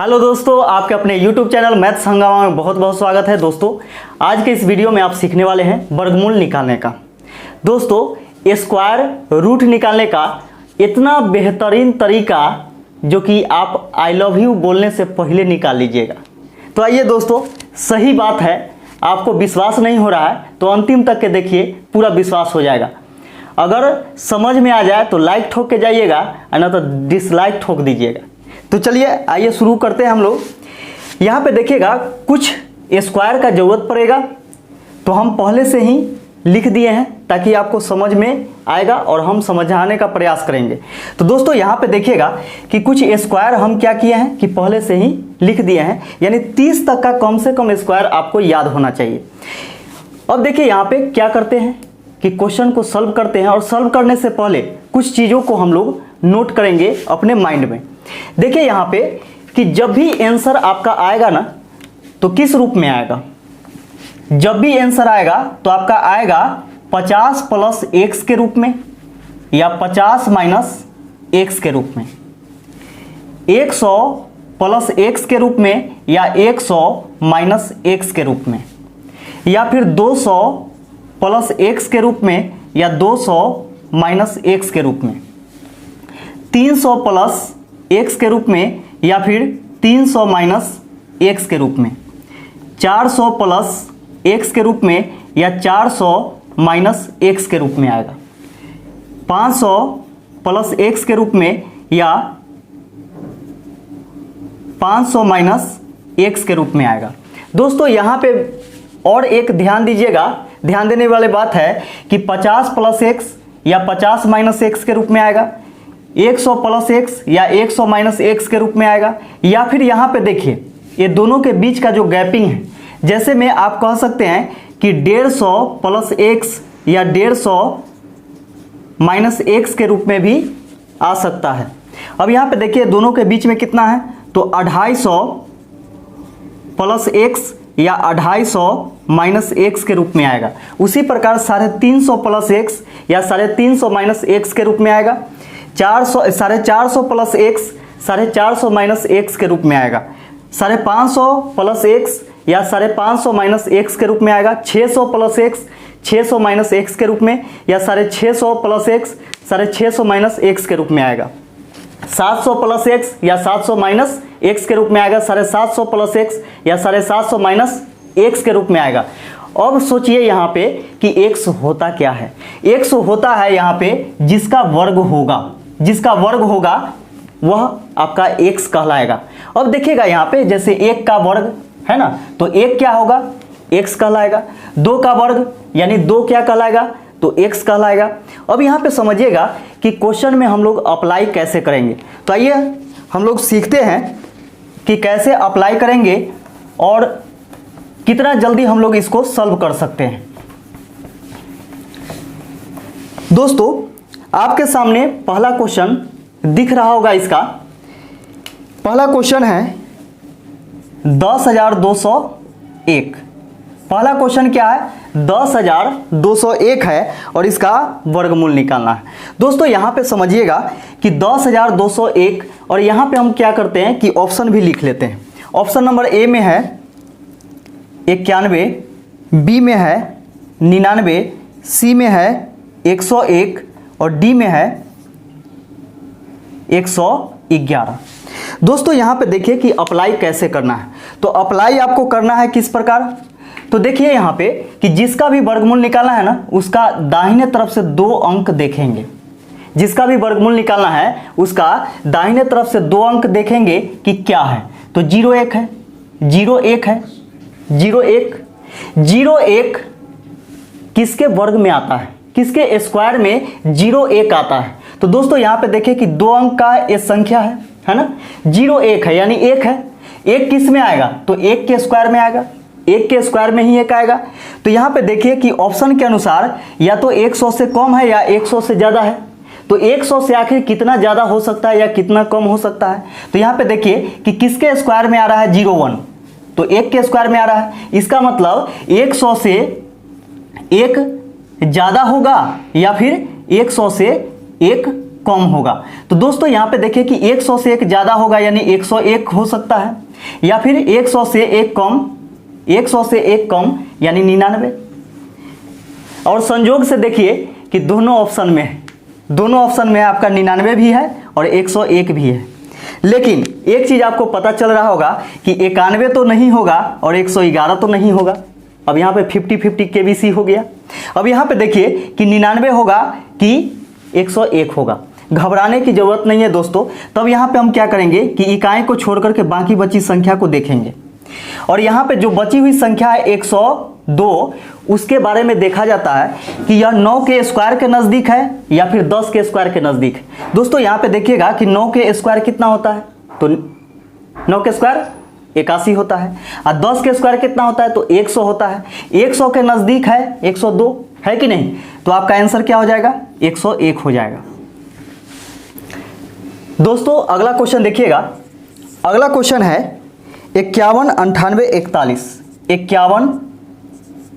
Hello दोस्तों, आपके अपने YouTube चैनल मैथ्स हंगामा में बहुत बहुत स्वागत है। दोस्तों आज के इस वीडियो में आप सीखने वाले हैं वर्गमूल निकालने का। दोस्तों स्क्वायर रूट निकालने का इतना बेहतरीन तरीका जो कि आप आई लव यू बोलने से पहले निकाल लीजिएगा। तो आइए दोस्तों, सही बात है, आपको विश्वास नहीं हो रहा है तो अंतिम तक के देखिए, पूरा विश्वास हो जाएगा। अगर समझ में आ जाए तो लाइक ठोक के जाइएगा, ना तो डिसलाइक ठोक दीजिएगा। तो चलिए आइए शुरू करते हैं हम लोग। यहाँ पे देखिएगा कुछ स्क्वायर का ज़रूरत पड़ेगा, तो हम पहले से ही लिख दिए हैं ताकि आपको समझ में आएगा और हम समझाने का प्रयास करेंगे। तो दोस्तों यहाँ पे देखिएगा कि कुछ स्क्वायर हम क्या किए हैं कि पहले से ही लिख दिए हैं, यानी 30 तक का कम से कम स्क्वायर आपको याद होना चाहिए। अब देखिए यहाँ पे क्या करते हैं कि क्वेश्चन को सॉल्व करते हैं, और सॉल्व करने से पहले कुछ चीज़ों को हम लोग नोट करेंगे अपने माइंड में। देखिए यहाँ पे कि जब भी आंसर आपका आएगा ना, तो किस रूप में आएगा। जब भी आंसर आएगा तो आपका आएगा 50 प्लस एक्स के रूप में, या 50 माइनस एक्स के रूप में, 100 प्लस एक्स के रूप में, या 100 माइनस एक्स के रूप में, या फिर 200 प्लस एक्स के रूप में, या 200 माइनस एक्स के रूप में, 300 प्लस एक्स के रूप में, या फिर 300 माइनस एक्स के रूप में, 400 प्लस एक्स के रूप में, या 400 माइनस एक्स के रूप में आएगा, 500 प्लस एक्स के रूप में, या 500 माइनस एक्स के रूप में आएगा। दोस्तों यहाँ पे और एक ध्यान दीजिएगा, ध्यान देने वाली बात है कि 50 प्लस एक्स या 50 माइनस एक्स के रूप में आएगा, 100 प्लस एक्स या 100 माइनस एक्स के रूप में आएगा, या फिर यहाँ पे देखिए ये दोनों के बीच का जो गैपिंग है, जैसे में आप कह सकते हैं कि 150 प्लस एक्स या 150 माइनस एक्स के रूप में भी आ सकता है। अब यहाँ पे देखिए दोनों के बीच में कितना है, तो 250 प्लस एक्स या 250 माइनस एक्स के रूप में आएगा। उसी प्रकार 350 प्लस एक्स या 350 माइनस एक्स के रूप में आएगा। 450 प्लस एक्स 450 माइनस एक्स के रूप में आएगा। 550 प्लस एक्स या 550 माइनस एक्स के रूप में आएगा। 600 प्लस एक्स 600 माइनस एक्स के रूप में, या 650 प्लस एक्स 650 माइनस एक्स के रूप में आएगा। 700 प्लस एक्स या 700 माइनस एक्स के रूप में आएगा। 750 प्लस एक्स या 750 माइनस एक्स के रूप में आएगा। अब सोचिए यहाँ पे कि एक्स होता क्या है। एक्स होता है यहाँ पे जिसका वर्ग होगा, जिसका वर्ग होगा वह आपका एक्स कहलाएगा। अब देखिएगा यहाँ पे जैसे 1 का वर्ग है ना, तो 1 क्या होगा, एक्स कहलाएगा। 2 का वर्ग यानी 2 क्या कहलाएगा, तो एक्स कहलाएगा। अब यहाँ पे समझिएगा कि क्वेश्चन में हम लोग अप्लाई कैसे करेंगे। तो आइए हम लोग सीखते हैं कि कैसे अप्लाई करेंगे और कितना जल्दी हम लोग इसको सॉल्व कर सकते हैं। दोस्तों आपके सामने पहला क्वेश्चन दिख रहा होगा। इसका पहला क्वेश्चन है 10,201। पहला क्वेश्चन क्या है, 10,201 है और इसका वर्गमूल निकालना है। दोस्तों यहाँ पे समझिएगा कि 10,201, और यहाँ पे हम क्या करते हैं कि ऑप्शन भी लिख लेते हैं। ऑप्शन नंबर ए में है 91, बी में है 99, सी में है 101 और डी में है 111। दोस्तों यहाँ पे देखिए कि अप्लाई कैसे करना है। तो अप्लाई आपको करना है किस प्रकार, तो देखिए यहाँ पे कि जिसका भी वर्गमूल निकालना है ना, उसका दाहिने तरफ से 2 अंक देखेंगे। जिसका भी वर्गमूल निकालना है उसका दाहिने तरफ से 2 अंक देखेंगे कि क्या है। तो 01 है, 01 है, 01, 01 किसके वर्ग में आता है, किसके स्क्वायर में 01 आता है। तो दोस्तों यहाँ पे देखिए कि 2 अंक का ये संख्या है ना, 01 है यानी 1 है। 1 किस में आएगा, तो 1 के स्क्वायर में आएगा, 1 के स्क्वायर में ही 1 आएगा। तो यहाँ पे देखिए कि ऑप्शन के अनुसार या तो 100 से कम है या 100 से ज़्यादा है। तो 100 से आखिर कितना ज़्यादा हो सकता है या कितना कम हो सकता है। तो यहाँ पे देखिए कि किसके स्क्वायर में आ रहा है, 01, तो 1 के स्क्वायर में आ रहा है। इसका मतलब 100 से 1 ज़्यादा होगा या फिर 100 से 1 कम होगा। तो दोस्तों यहाँ पे देखिए कि 100 से 1 ज़्यादा होगा यानी 101 हो सकता है, या फिर 100 से 1 कम, 100 से 1 कम यानी 99। और संयोग से देखिए कि दोनों ऑप्शन में आपका 99 भी है और 101 भी है। लेकिन एक चीज़ आपको पता चल रहा होगा कि 91 तो नहीं होगा और 111 तो नहीं होगा। अब यहाँ पे 50-50 KBC हो गया। अब यहाँ पे देखिए कि 99 होगा कि 101 होगा। घबराने की जरूरत नहीं है दोस्तों। तब यहाँ पे हम क्या करेंगे कि इकाई को छोड़ करके बाकी बची संख्या को देखेंगे, और यहाँ पे जो बची हुई संख्या है 102, उसके बारे में देखा जाता है कि यह 9 के स्क्वायर के नज़दीक है या फिर 10 के स्क्वायर के नज़दीक है। दोस्तों यहाँ पे देखिएगा कि 9 के स्क्वायर कितना होता है, तो 9 के स्क्वायर 81 होता है, और 10 के स्क्वायर कितना होता है तो 100 होता है। 100 के नज़दीक है 102, है कि नहीं? तो आपका आंसर क्या हो जाएगा, 101 हो जाएगा। दोस्तों अगला क्वेश्चन देखिएगा। अगला क्वेश्चन है 51, 98, 41। 51,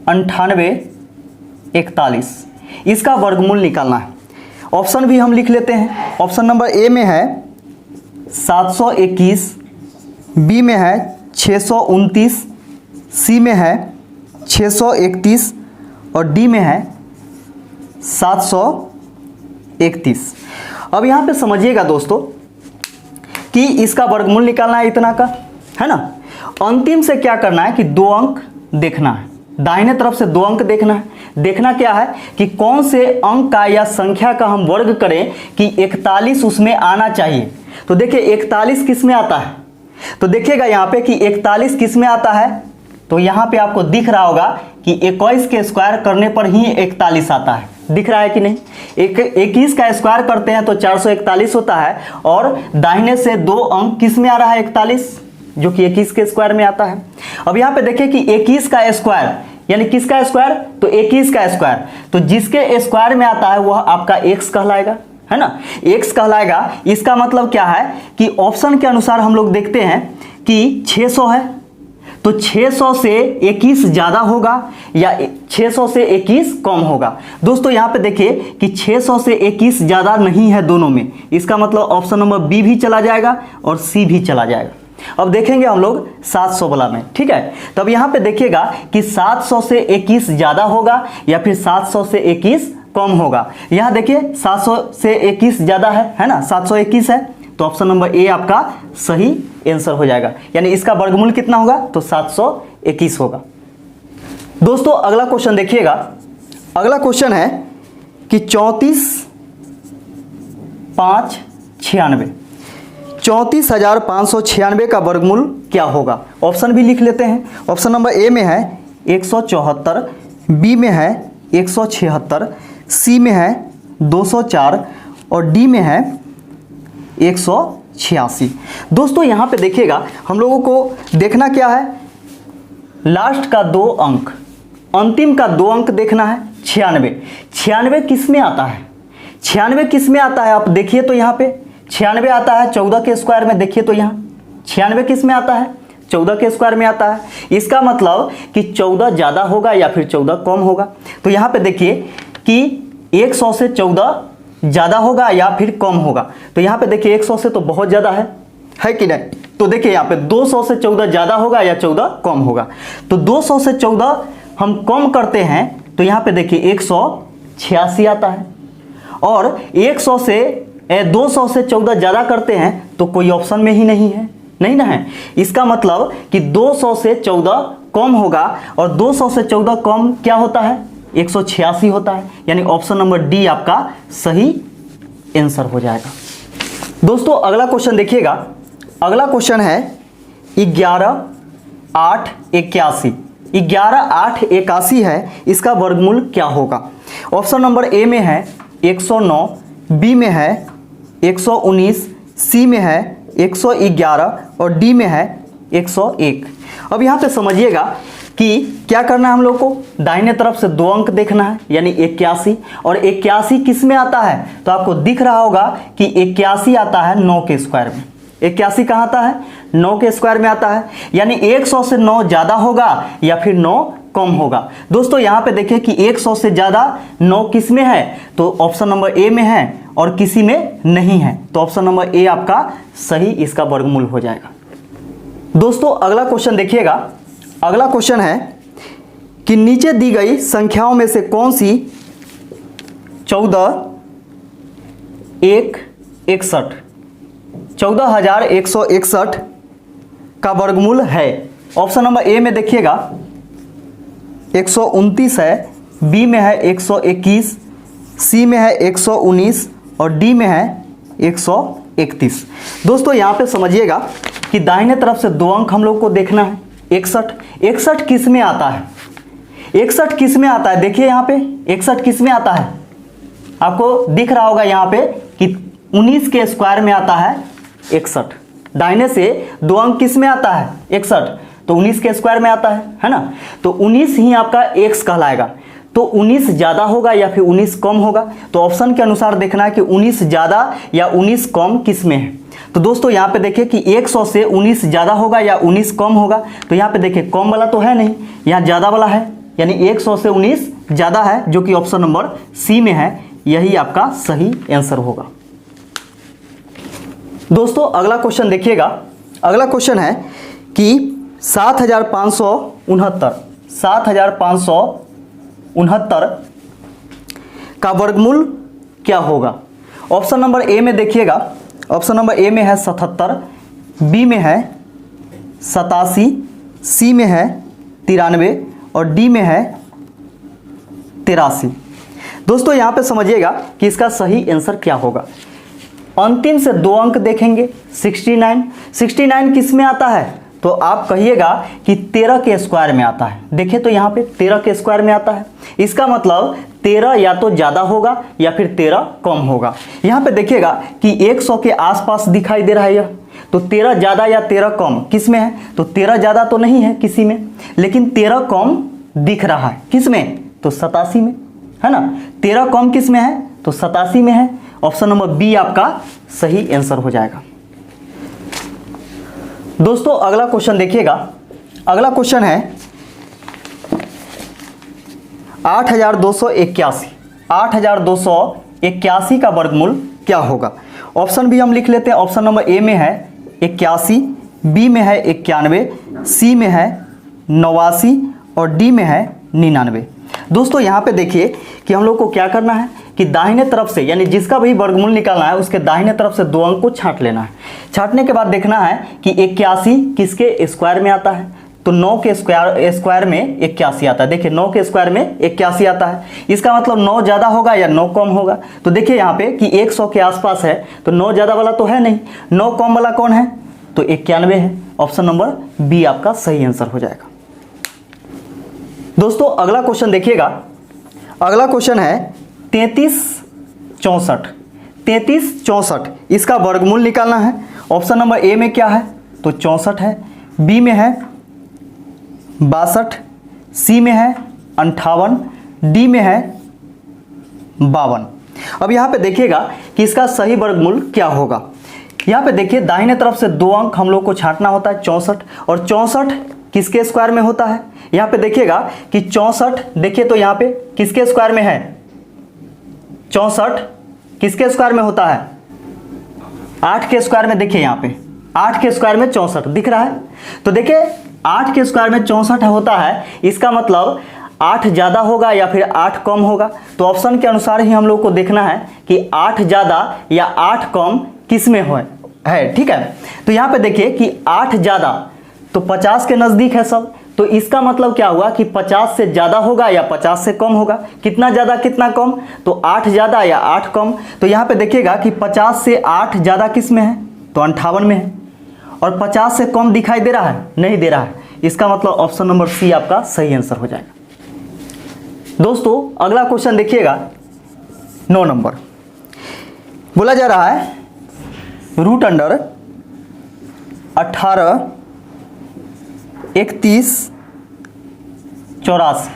98, 41 इसका वर्गमूल निकालना है। ऑप्शन भी हम लिख लेते हैं। ऑप्शन नंबर ए में है 721, बी में है 629, सी में है 631 और डी में है 731। अब यहाँ पे समझिएगा दोस्तों कि इसका वर्गमूल निकालना है इतना का, है ना। अंतिम से क्या करना है कि 2 अंक देखना है, दाहिने तरफ से 2 अंक देखना है। देखना क्या है कि कौन से अंक का या संख्या का हम वर्ग करें कि 41 उसमें आना चाहिए। तो देखिए 41 किस में आता है, तो देखिएगा यहाँ पे कि 41 किस में आता है, तो यहाँ पे आपको दिख रहा होगा कि 21 के स्क्वायर करने पर ही 41 आता है। दिख रहा है कि नहीं? 21 का स्क्वायर करते हैं तो 441 होता है, और दाहिने से 2 अंक किस में आ रहा है 41, जो कि 21 के स्क्वायर में आता है। अब यहाँ पे देखिए कि 21 का स्क्वायर यानी किसका स्क्वायर, तो 21 का स्क्वायर, तो जिसके स्क्वायर में आता है वह आपका x कहलाएगा, है ना, x कहलाएगा। इसका मतलब क्या है कि ऑप्शन के अनुसार हम लोग देखते हैं कि 600 है, तो 600 से 21 ज़्यादा होगा या 600 से 21 कम होगा। दोस्तों यहाँ पे देखिए कि 600 से 21 ज़्यादा नहीं है दोनों में, इसका मतलब ऑप्शन नंबर बी भी चला जाएगा और सी भी चला जाएगा। अब देखेंगे हम लोग 700 वाला में, ठीक है। तब यहाँ पे देखिएगा कि 700 से 21 ज़्यादा होगा या फिर 700 से 21 कम होगा। यहाँ देखिए 700 से 21 ज़्यादा है ना, 721 है, तो ऑप्शन नंबर ए आपका सही आंसर हो जाएगा। यानी इसका वर्गमूल कितना होगा, तो 721 होगा। दोस्तों अगला क्वेश्चन देखिएगा। अगला क्वेश्चन है कि 34,596 34,596 का वर्गमूल क्या होगा। ऑप्शन भी लिख लेते हैं। ऑप्शन नंबर ए में है 174, बी में है 176, सी में है 204 और डी में है 186। दोस्तों यहाँ पे देखिएगा हम लोगों को देखना क्या है, लास्ट का 2 अंक, अंतिम का 2 अंक देखना है। 96, 96 किस में आता है, 96 किस में आता है, आप देखिए तो यहाँ पे 96 आता है 14 के स्क्वायर में। देखिए तो यहाँ 96 किस में आता है, 14 के स्क्वायर में आता है। इसका मतलब कि 14 ज़्यादा होगा या फिर 14 कम होगा। तो यहाँ पे देखिए कि 100 से 14 ज़्यादा होगा या फिर कम होगा। तो यहाँ पे देखिए 100 से तो बहुत ज़्यादा है कि नहीं। तो देखिए यहाँ पे 200 से 14 ज़्यादा होगा या 14 कम होगा। तो 200 से 14 हम कम करते हैं तो यहाँ पे देखिए 186 आता है, और 200 से 14 ज़्यादा करते हैं तो कोई ऑप्शन में ही नहीं है, नहीं ना है। इसका मतलब कि 200 से 14 कम होगा, और 200 से 14 कम क्या होता है, 186 होता है। यानी ऑप्शन नंबर डी आपका सही आंसर हो जाएगा। दोस्तों अगला क्वेश्चन देखिएगा। अगला क्वेश्चन है 11,881। 11,881 है, इसका वर्गमूल क्या होगा। ऑप्शन नंबर ए में है 109, बी में है 119, सी में है 111 और डी में है 101। अब यहाँ पे समझिएगा कि क्या करना है हम लोग को, दाहिने तरफ से 2 अंक देखना है यानी 81, और 81 किस में आता है, तो आपको दिख रहा होगा कि 81 आता है 9 के स्क्वायर में। 81 कहाँ आता है, 9 के स्क्वायर में आता है। यानी 100 से 9 ज़्यादा होगा या फिर 9 कम होगा। दोस्तों यहाँ पे देखिए कि 100 से ज़्यादा 9 किस में है, तो ऑप्शन नंबर ए में है और किसी में नहीं है, तो ऑप्शन नंबर ए आपका सही इसका वर्गमूल हो जाएगा। दोस्तों अगला क्वेश्चन देखिएगा। अगला क्वेश्चन है कि नीचे दी गई संख्याओं में से कौन सी 14161 का वर्गमूल है। ऑप्शन नंबर ए में देखिएगा 129 है, बी में है 121, सी में है 119 और डी में है 131। दोस्तों यहाँ पे समझिएगा कि दाहिने तरफ से 2 अंक हम लोग को देखना है। 61 किस में आता है, 61 किस में आता है, देखिए यहाँ पे 61 किस में आता है, आपको दिख रहा होगा यहाँ पे कि 19 के स्क्वायर में आता है 61। दाहिने से 2 अंक किस में आता है 61, तो 19 के स्क्वायर में आता है ना, तो 19 ही आपका x कहलाएगा। तो 19 ज़्यादा होगा या फिर 19 कम होगा, तो ऑप्शन के अनुसार देखना है कि 19 ज़्यादा या 19 कम किस में है। तो दोस्तों यहाँ पे देखिए कि 100 से 19 ज़्यादा होगा या 19 कम होगा, तो यहाँ पे देखिए कम वाला तो है नहीं, यहाँ ज़्यादा वाला है, यानी 100 से 19 ज़्यादा है, जो कि ऑप्शन नंबर सी में है, यही आपका सही आंसर होगा। दोस्तों अगला क्वेश्चन देखिएगा। अगला क्वेश्चन है कि 7569 का वर्गमूल क्या होगा। ऑप्शन नंबर ए में देखिएगा, ऑप्शन नंबर ए में है 77, बी में है 87, सी में है 93 और डी में है 83। दोस्तों यहाँ पे समझिएगा कि इसका सही आंसर क्या होगा। अंतिम से 2 अंक देखेंगे। 69 किस में आता है, तो आप कहिएगा कि 13 के स्क्वायर में आता है। देखिए तो यहाँ पे 13 के स्क्वायर में आता है, इसका मतलब 13 या तो ज़्यादा होगा या फिर 13 कम होगा। यहाँ पे देखिएगा कि 100 के आसपास दिखाई दे रहा है यह, तो 13 ज़्यादा या 13 कम किस में है, तो 13 ज़्यादा तो नहीं है किसी में, लेकिन 13 कम दिख रहा है किस में, तो 87 में, है ना। 13 कम किस में है, तो 87 में है। ऑप्शन नंबर बी आपका सही आंसर हो जाएगा। दोस्तों अगला क्वेश्चन देखिएगा। अगला क्वेश्चन है 8281 का वर्गमूल क्या होगा। ऑप्शन भी हम लिख लेते हैं। ऑप्शन नंबर ए में है 81, बी में है 91, सी में है 89 और डी में है 99। दोस्तों यहाँ पे देखिए कि हम लोग को क्या करना है कि दाहिने तरफ से, यानी जिसका भी वर्गमूल निकालना है उसके दाहिने तरफ से 2 अंक को छांट लेना है। छांटने के बाद देखना है कि 81 किसके स्क्वायर में आता है, तो 9 के स्क्वायर में 81 आता है। देखिए 9 के स्क्वायर में 81 आता है, इसका मतलब 9 ज़्यादा होगा या 9 कम होगा। तो देखिए यहाँ पे कि 100 के आसपास है, तो 9 ज़्यादा वाला तो है नहीं, 9 कम वाला कौन है, तो 91 है। ऑप्शन नंबर बी आपका सही आंसर हो जाएगा। दोस्तों अगला क्वेश्चन देखिएगा। अगला क्वेश्चन है 3364, इसका वर्गमूल निकालना है। ऑप्शन नंबर ए में क्या है, तो 64 है, बी में है 62, सी में है 58, डी में है 52। अब यहाँ पे देखिएगा कि इसका सही वर्गमूल क्या होगा। यहाँ पे देखिए दाहिने तरफ से 2 अंक हम लोग को छांटना होता है 64, और 64 किसके स्क्वायर में होता है। यहाँ पे देखिएगा कि 64, देखिए तो यहाँ पे किसके स्क्वायर में है, 64 किसके स्क्वायर में होता है, 8 के स्क्वायर में। देखिए यहाँ पे 8 के स्क्वायर में 64 दिख रहा है, तो देखिए 8 के स्क्वायर में 64 होता है, इसका मतलब 8 ज़्यादा होगा या फिर 8 कम होगा। तो ऑप्शन के अनुसार ही हम लोग को देखना है कि 8 ज़्यादा या 8 कम किस में है, ठीक है। तो यहाँ पे देखिए कि 8 ज़्यादा तो 50 के नज़दीक है सब, तो इसका मतलब क्या हुआ कि 50 से ज़्यादा होगा या 50 से कम होगा। कितना ज़्यादा कितना कम, तो 8 ज़्यादा या 8 कम। तो यहाँ पे देखिएगा कि 50 से 8 ज़्यादा किस में है, तो 58 में है, और 50 से कम दिखाई दे रहा है, नहीं दे रहा है, इसका मतलब ऑप्शन नंबर सी आपका सही आंसर हो जाएगा। दोस्तों अगला क्वेश्चन देखिएगा 9 नंबर। बोला जा रहा है रूट अंडर 18, 31, 84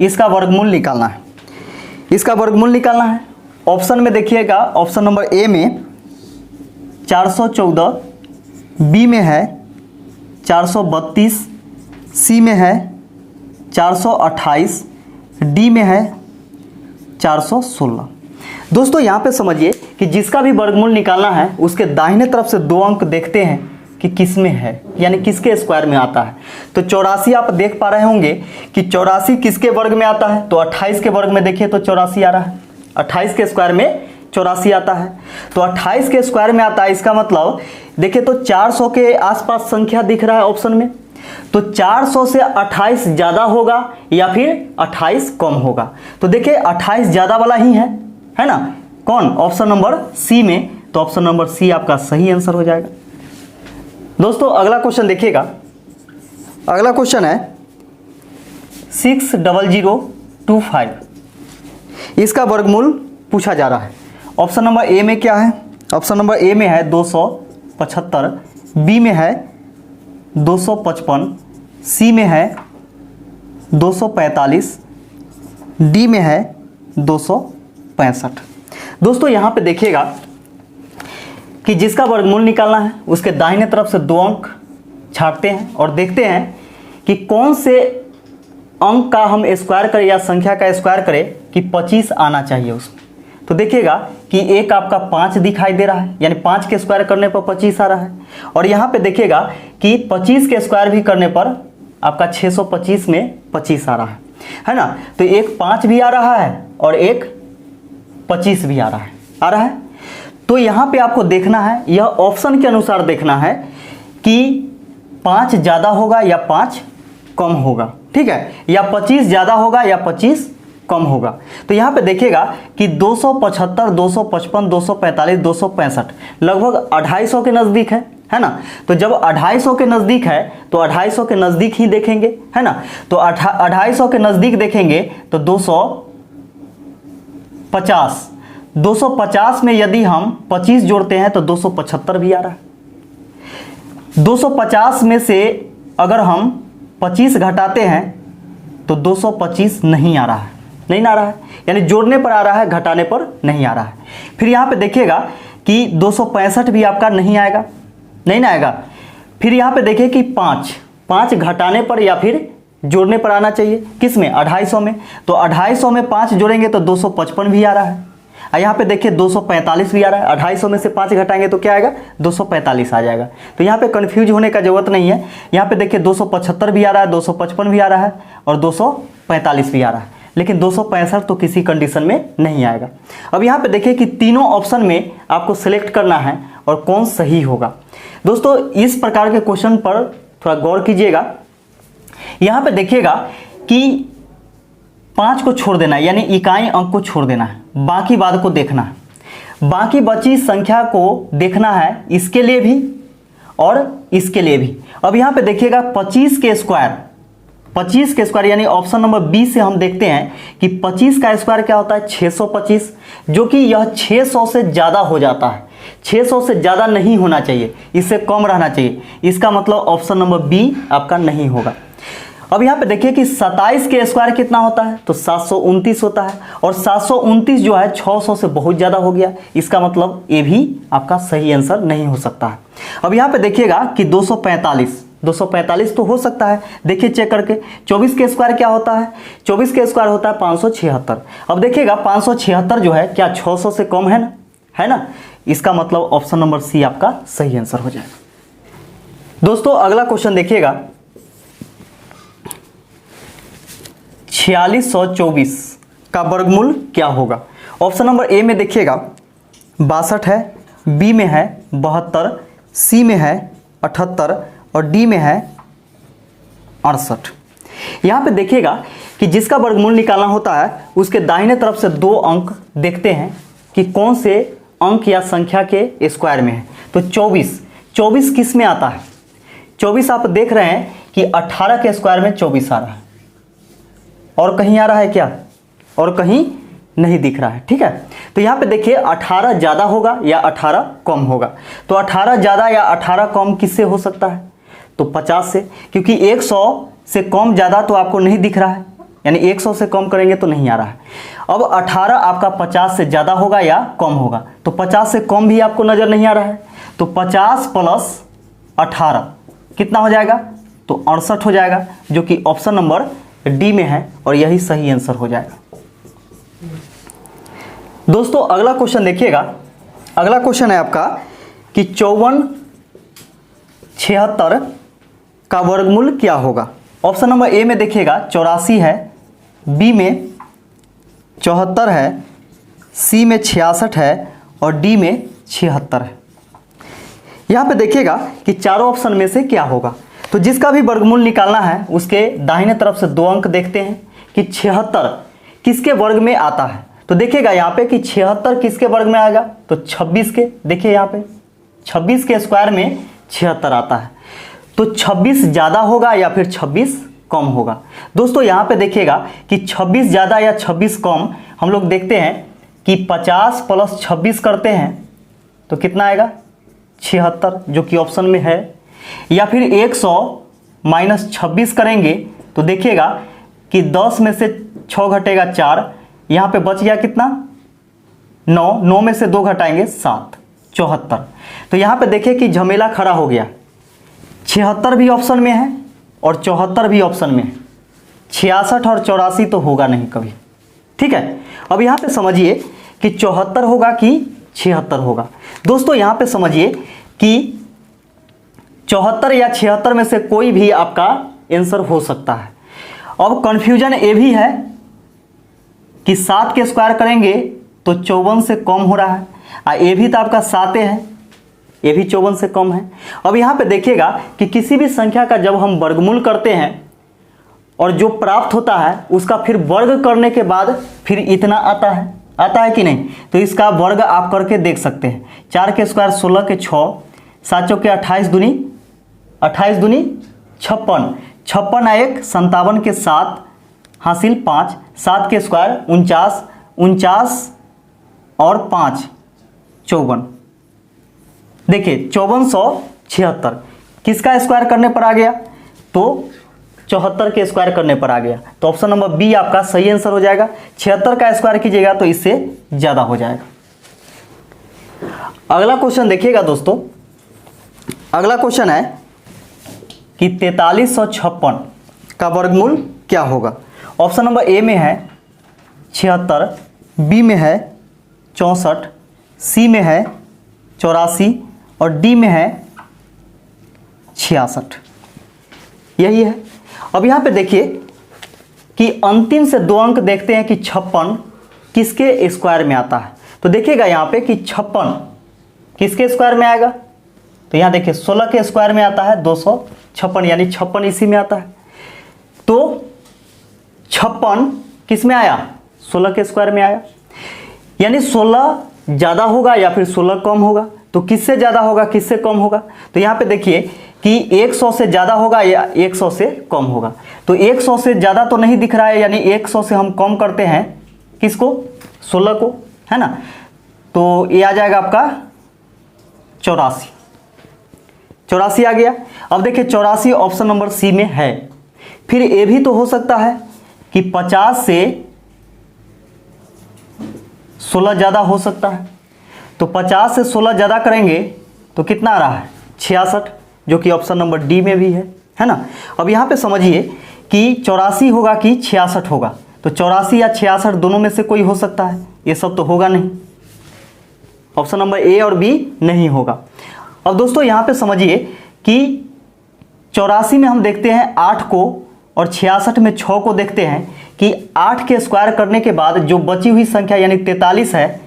इसका वर्गमूल निकालना है। इसका वर्गमूल निकालना है। ऑप्शन में देखिएगा, ऑप्शन नंबर ए में 414, बी में है 432, सी में है 428, डी में है 416। दोस्तों यहाँ पे समझिए कि जिसका भी वर्गमूल निकालना है उसके दाहिने तरफ से दो अंक देखते हैं कि किस में है, यानी किसके स्क्वायर में आता है। तो 84 आप देख पा रहे होंगे कि 84 किसके वर्ग में आता है, तो 28 के वर्ग में देखिए तो 84 आ रहा है, 28 के स्क्वायर में 84 आता है। तो 28 के स्क्वायर में आता है, इसका मतलब देखिए तो 400 के आसपास संख्या दिख रहा है ऑप्शन में। तो 400 से 28 ज़्यादा होगा या फिर 28 कम होगा। तो देखिए 28 ज़्यादा वाला ही है ना, कौन, ऑप्शन नंबर सी में। तो ऑप्शन नंबर सी आपका सही आंसर हो जाएगा। दोस्तों अगला क्वेश्चन देखिएगा। अगला क्वेश्चन है 60025, इसका वर्गमूल पूछा जा रहा है। ऑप्शन नंबर ए में क्या है, ऑप्शन नंबर ए में है 275, बी में है 255, सी में है 245, डी में है 265। दोस्तों यहाँ पे देखिएगा कि जिसका वर्गमूल निकालना है उसके दाहिने तरफ से दो अंक छांटते हैं और देखते हैं कि कौन से अंक का हम स्क्वायर करें या संख्या का स्क्वायर करें कि 25 आना चाहिए उसमें। तो देखिएगा कि एक आपका 5 दिखाई दे रहा है, यानी 5 के स्क्वायर करने पर 25 आ रहा है। और यहाँ पे देखिएगा कि 25 के स्क्वायर भी करने पर आपका 625 में 25 आ रहा है ना। तो एक 5 भी आ रहा है और एक 25 भी आ रहा है। तो यहाँ पे आपको देखना है, यह ऑप्शन के अनुसार देखना है कि 5 ज़्यादा होगा या 5 कम होगा, ठीक है, या 25 ज़्यादा होगा या 25 कम होगा। तो यहाँ पे देखिएगा कि 275, 255, 245, 265 लगभग 250 के नज़दीक है ना। तो जब 250 के नज़दीक है तो 250 के नज़दीक ही देखेंगे, है ना। तो 250 के नज़दीक देखेंगे तो 250 में यदि हम 25 जोड़ते हैं तो 275 भी आ रहा है। 250 में से अगर हम 25 घटाते हैं तो 225 नहीं आ रहा है, यानी जोड़ने पर आ रहा है, घटाने पर नहीं आ रहा है। फिर यहाँ पे देखिएगा कि 265 भी आपका नहीं आएगा। फिर यहाँ पे देखिए कि 5 घटाने पर या फिर जोड़ने पर आना चाहिए, किस में, 250 में। तो 250 में 5 जोड़ेंगे तो 255 भी आ रहा है। यहाँ पे देखिए 245 भी आ रहा है। 250 में से 5 घटाएंगे तो क्या आएगा, 245 आ जाएगा। तो यहाँ पे कंफ्यूज होने का जरूरत नहीं है। यहाँ पे देखिए 275 भी आ रहा है, 255 भी आ रहा है और 245 भी आ रहा है, लेकिन 265 तो किसी कंडीशन में नहीं आएगा। अब यहाँ पे देखिए कि तीनों ऑप्शन में आपको सिलेक्ट करना है और कौन सही होगा। दोस्तों इस प्रकार के क्वेश्चन पर थोड़ा गौर कीजिएगा। यहाँ पे देखिएगा कि 5 को छोड़ देना है, यानी इकाई अंक को छोड़ देना है, बाकी बात को देखना है, बाकी बची संख्या को देखना है, इसके लिए भी और इसके लिए भी। अब यहाँ पे देखिएगा 25 के स्क्वायर यानी ऑप्शन नंबर बी से हम देखते हैं कि 25 का स्क्वायर क्या होता है, 625, जो कि यह 600 से ज़्यादा हो जाता है। 600 से ज़्यादा नहीं होना चाहिए, इससे कम रहना चाहिए। इसका मतलब ऑप्शन नंबर बी आपका नहीं होगा। अब यहाँ पे देखिए कि 27 के स्क्वायर कितना होता है, तो 729 होता है, और 729 जो है 600 से बहुत ज़्यादा हो गया। इसका मतलब ये भी आपका सही आंसर नहीं हो सकता है। अब यहाँ पे देखिएगा कि 245 तो हो सकता है, देखिए चेक करके। 24 के स्क्वायर क्या होता है, 24 के स्क्वायर होता है 576। अब देखिएगा 576 जो है क्या 600 से कम है ना। इसका मतलब ऑप्शन नंबर सी आपका सही आंसर हो जाएगा। दोस्तों अगला क्वेश्चन देखिएगा 4624 का वर्गमूल क्या होगा। ऑप्शन नंबर ए में देखिएगा 62 है, बी में है 72, सी में है 78 और डी में है 68। यहाँ पे देखिएगा कि जिसका वर्गमूल निकालना होता है उसके दाहिने तरफ से दो अंक देखते हैं कि कौन से अंक या संख्या के स्क्वायर में है। तो 24 किस में आता है, 24 आप देख रहे हैं कि 18 के स्क्वायर में 24 आ रहा है, और कहीं आ रहा है क्या, और कहीं नहीं दिख रहा है, ठीक है। तो यहाँ पे देखिए 18 ज़्यादा होगा या 18 कम होगा। तो 18 ज़्यादा या 18 कम किससे हो सकता है, तो 50 से, क्योंकि 100 से कम ज़्यादा तो आपको नहीं दिख रहा है, यानी 100 से कम करेंगे तो नहीं आ रहा है। अब 18 आपका 50 से ज़्यादा होगा या कम होगा, तो 50 से कम भी आपको नज़र नहीं आ रहा है। तो 50 + 18 कितना हो जाएगा, तो 68 हो जाएगा, जो कि ऑप्शन नंबर डी में है और यही सही आंसर हो जाएगा। दोस्तों अगला क्वेश्चन देखिएगा। अगला क्वेश्चन है आपका कि 5476 का वर्गमूल क्या होगा। ऑप्शन नंबर ए में देखिएगा 84 है, बी में 74 है, सी में 66 है और डी में 76 है। यहाँ पे देखिएगा कि चारों ऑप्शन में से क्या होगा। तो जिसका भी वर्गमूल निकालना है उसके दाहिने तरफ से 2 अंक देखते हैं कि 76 किसके वर्ग में आता है। तो देखिएगा यहाँ पे कि 76 किसके वर्ग में आएगा, तो 26 के। देखिए यहाँ पे 26 के स्क्वायर में 76 आता है। तो 26 ज़्यादा होगा या फिर 26 कम होगा। दोस्तों यहाँ पे देखिएगा कि 26 ज़्यादा या 26 कम हम लोग देखते हैं कि 50 प्लस 26 करते हैं तो कितना आएगा 76, जो कि ऑप्शन में है। या फिर 100 माइनस 26 करेंगे तो देखिएगा कि 10 में से 6 घटेगा 4, यहाँ पे बच गया कितना 9, 9 में से 2 घटाएंगे 7, 74। तो यहाँ पे देखिए कि झमेला खड़ा हो गया, 76 भी ऑप्शन में है और 74 भी ऑप्शन में है। 66 और 84 तो होगा नहीं कभी। ठीक है, अब यहाँ पे समझिए कि 74 होगा कि 76 होगा। दोस्तों यहाँ पे समझिए कि 74 या 76 में से कोई भी आपका आंसर हो सकता है। अब कन्फ्यूजन ये भी है कि 7 के स्क्वायर करेंगे तो 54 से कम हो रहा है, ये भी तो आपका 7 है, ये भी 54 से कम है। अब यहाँ पे देखिएगा कि किसी भी संख्या का जब हम वर्गमूल करते हैं और जो प्राप्त होता है उसका फिर वर्ग करने के बाद फिर इतना आता है कि नहीं। तो इसका वर्ग आप करके देख सकते हैं। 4 के स्क्वायर 16 के 6, 7 चौके 28 दूनी 56, 56 1 57 के 7 हासिल 5, 7 के स्क्वायर 49, 49 और 5 54। देखिए 5476 किसका स्क्वायर करने पर आ गया, तो 74 के स्क्वायर करने पर आ गया। तो ऑप्शन नंबर बी आपका सही आंसर हो जाएगा। 76 का स्क्वायर कीजिएगा तो इससे ज़्यादा हो जाएगा। अगला क्वेश्चन देखिएगा दोस्तों। अगला क्वेश्चन है कि 4356 का वर्गमूल क्या होगा। ऑप्शन नंबर ए में है 76, बी में है 64, सी में है 84 और डी में है 66। यही है। अब यहाँ पे देखिए कि अंतिम से 2 अंक देखते हैं कि 56 किसके स्क्वायर में आता है। तो देखिएगा यहाँ पे कि 56 किसके स्क्वायर में आएगा, तो यहाँ देखिए 16 के स्क्वायर में आता है 256, यानी 56 इसी में आता है। तो 56 किस में आया, 16 के स्क्वायर में आया, यानी 16 ज़्यादा होगा या फिर 16 कम होगा। तो किससे ज़्यादा होगा किससे कम होगा, तो यहाँ पे देखिए कि 100 से ज़्यादा होगा या 100 से कम होगा। तो 100 से ज़्यादा तो नहीं दिख रहा है, यानी 100 से हम कम करते हैं किसको, 16 को, है ना। तो ये आ जाएगा आपका 84 आ गया। अब देखिए 84 ऑप्शन नंबर सी में है। फिर ये भी तो हो सकता है कि 50 से 16 ज़्यादा हो सकता है। तो 50 से 16 ज़्यादा करेंगे तो कितना आ रहा है 66, जो कि ऑप्शन नंबर डी में भी है ना। अब यहाँ पे समझिए कि 84 होगा कि 66 होगा। तो 84 या 66 दोनों में से कोई हो सकता है, ये सब तो होगा नहीं। ऑप्शन नंबर ए और बी नहीं होगा। अब दोस्तों यहाँ पे समझिए कि 84 में हम देखते हैं 8 को और 66 में 6 को देखते हैं कि 8 के स्क्वायर करने के बाद जो बची हुई संख्या यानी 43 है,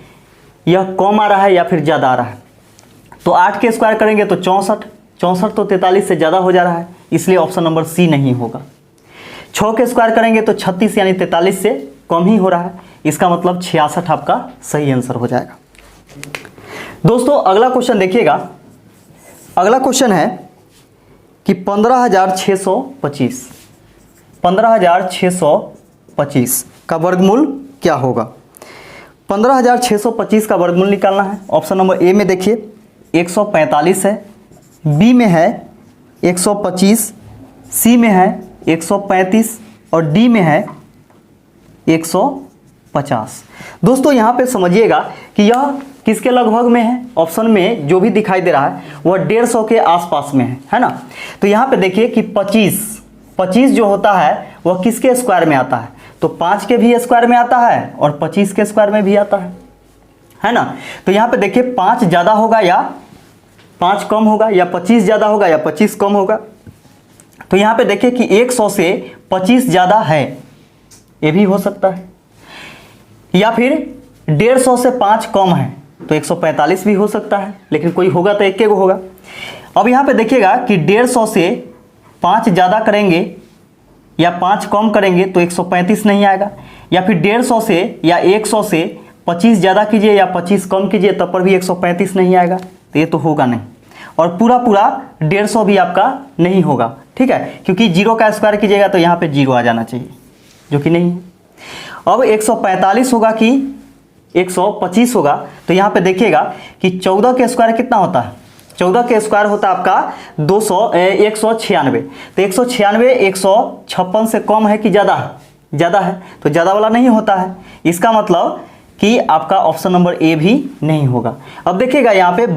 यह कम आ रहा है या फिर ज़्यादा आ रहा है। तो 8 के स्क्वायर करेंगे तो 64 तो 43 से ज़्यादा हो जा रहा है, इसलिए ऑप्शन नंबर सी नहीं होगा। 6 के स्क्वायर करेंगे तो 36 यानी 43 से कम ही हो रहा है, इसका मतलब 66 आपका सही आंसर हो जाएगा। दोस्तों अगला क्वेश्चन देखिएगा। अगला क्वेश्चन है कि 15,625 का वर्गमूल क्या होगा। 15,625 का वर्गमूल निकालना है। ऑप्शन नंबर ए में देखिए 145 है, बी में है 125, सी में है 135 और डी में है 150। दोस्तों यहाँ पे समझिएगा कि यह किसके लगभग में है। ऑप्शन में जो भी दिखाई दे रहा है वह 150 के आसपास में है ना। तो यहाँ पे देखिए कि 25 जो होता है वह किसके स्क्वायर में आता है? तो 5 के भी स्क्वायर में आता है और 25 के स्क्वायर में भी आता है ना। तो यहाँ पे देखिए 5 ज़्यादा होगा या 5 कम होगा, या 25 ज़्यादा होगा या 25 कम होगा। तो यहाँ पे देखिए कि 100 से 25 ज़्यादा है, ये भी हो सकता है, या फिर 150 से 5 कम है तो 145 भी हो सकता है, लेकिन कोई होगा तो एक गो होगा। अब यहाँ पे देखिएगा कि 150 से 5 ज़्यादा करेंगे या 5 कम करेंगे तो 135 नहीं आएगा, या फिर 150 से या 100 से 25 ज़्यादा कीजिए या 25 कम कीजिए तब पर भी 135 नहीं आएगा, तो ये तो होगा नहीं। और पूरा 150 भी आपका नहीं होगा, ठीक है, क्योंकि 0 का स्क्वायर कीजिएगा तो यहाँ पे 0 आ जाना चाहिए, जो कि नहीं है। अब 145 होगा कि 125 होगा, तो यहाँ पे देखिएगा कि 14 के स्क्वायर कितना होता है? 14 के स्क्वायर होता है आपका 196। तो 196 156 से कम है कि ज़्यादा है? ज़्यादा है, तो ज़्यादा वाला नहीं होता है। इसका मतलब कि आपका ऑप्शन नंबर ए भी नहीं होगा। अब देखिएगा यहाँ पे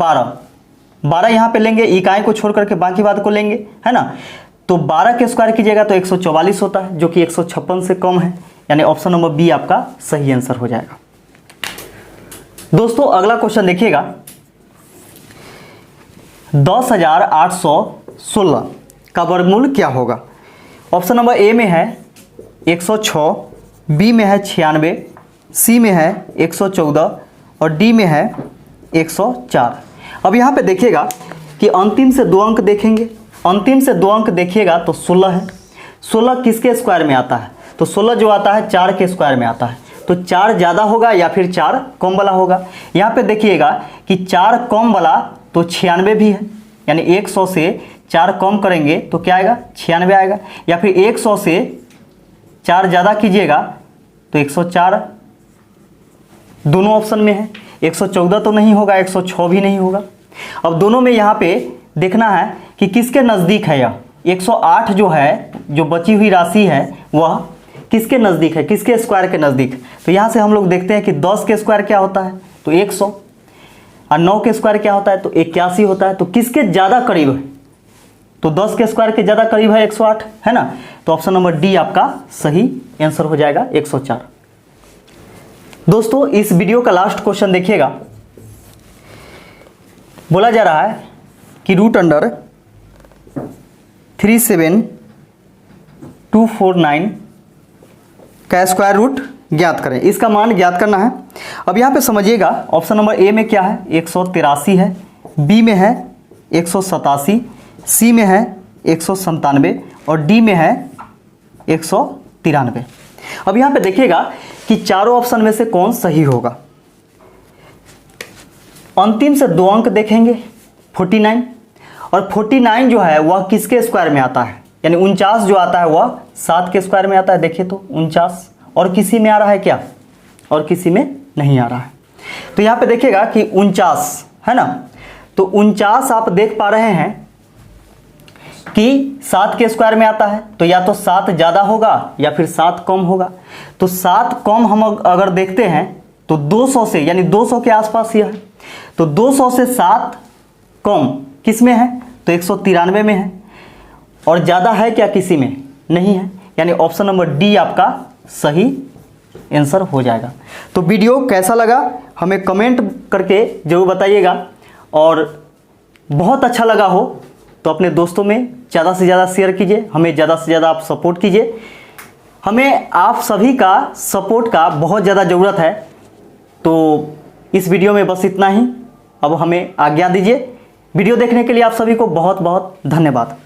12 यहाँ पे लेंगे, इकाई को छोड़ करके बाकी बात को लेंगे, है ना। तो 12 के स्क्वायर कीजिएगा तो 144 होता है, जो कि 156 से कम है, यानी ऑप्शन नंबर बी आपका सही आंसर हो जाएगा। दोस्तों अगला क्वेश्चन देखिएगा, 10,816 का वर्गमूल क्या होगा? ऑप्शन नंबर ए में है 106, बी में है 96, सी में है 114 और डी में है 104। अब यहाँ पे देखिएगा कि अंतिम से 2 अंक देखेंगे, अंतिम से 2 अंक देखिएगा तो 16 है। 16 किसके स्क्वायर में आता है? तो 16 जो आता है 4 के स्क्वायर में आता है, तो 4 ज़्यादा होगा या फिर 4 कम वाला होगा। यहाँ पे देखिएगा कि 4 कम वाला तो 96 भी है, यानी 100 से 4 कम करेंगे तो क्या आएगा? 96 आएगा, या फिर 100 से 4 ज़्यादा कीजिएगा तो 104 दोनों ऑप्शन में है। 114 तो नहीं होगा, 106 भी नहीं होगा। अब दोनों में यहाँ पे देखना है कि किसके नज़दीक है। यह 108 जो है, जो बची हुई राशि है, वह किसके नज़दीक है, किसके स्क्वायर के नज़दीक? तो यहाँ से हम लोग देखते हैं कि 10 के स्क्वायर क्या होता है? तो 100, और 9 के स्क्वायर क्या होता है? तो 81 होता है। तो किसके ज़्यादा करीब है? तो 10 के स्क्वायर के ज़्यादा करीब है 108, है ना। तो ऑप्शन नंबर डी आपका सही आंसर हो जाएगा, 104। दोस्तों इस वीडियो का लास्ट क्वेश्चन देखिएगा, बोला जा रहा है कि √37249 का स्क्वायर रूट ज्ञात करें। इसका मान ज्ञात करना है। अब यहाँ पे समझिएगा, ऑप्शन नंबर ए में क्या है? 183 है, बी में है 187, सी में है 197 और डी में है 193। अब यहाँ पे देखिएगा कि चारों ऑप्शन में से कौन सही होगा। अंतिम से 2 अंक देखेंगे, 49, और 49 जो है वह किसके स्क्वायर में आता है? यानी 49 जो आता है वह 7 के स्क्वायर में आता है। देखिए तो 49, और किसी में आ रहा है क्या? और किसी में नहीं आ रहा है। तो यहाँ पे देखिएगा कि 49 है ना, तो 49 आप देख पा रहे हैं कि 7 के स्क्वायर में आता है, तो या तो 7 ज़्यादा होगा या फिर 7 कम होगा। तो 7 कम हम अगर देखते हैं तो 200 से, यानी 200 के आसपास ही है। तो 200 से 7 कम किस में है? तो 193 में है। और ज़्यादा है क्या? किसी में नहीं है, यानी ऑप्शन नंबर डी आपका सही आंसर हो जाएगा। तो वीडियो कैसा लगा हमें कमेंट करके जरूर बताइएगा, और बहुत अच्छा लगा हो तो अपने दोस्तों में ज़्यादा से ज़्यादा शेयर कीजिए, हमें ज़्यादा से ज़्यादा आप सपोर्ट कीजिए। हमें आप सभी का सपोर्ट का बहुत ज़्यादा ज़रूरत है। तो इस वीडियो में बस इतना ही, अब हमें आज्ञा दीजिए। वीडियो देखने के लिए आप सभी को बहुत बहुत धन्यवाद।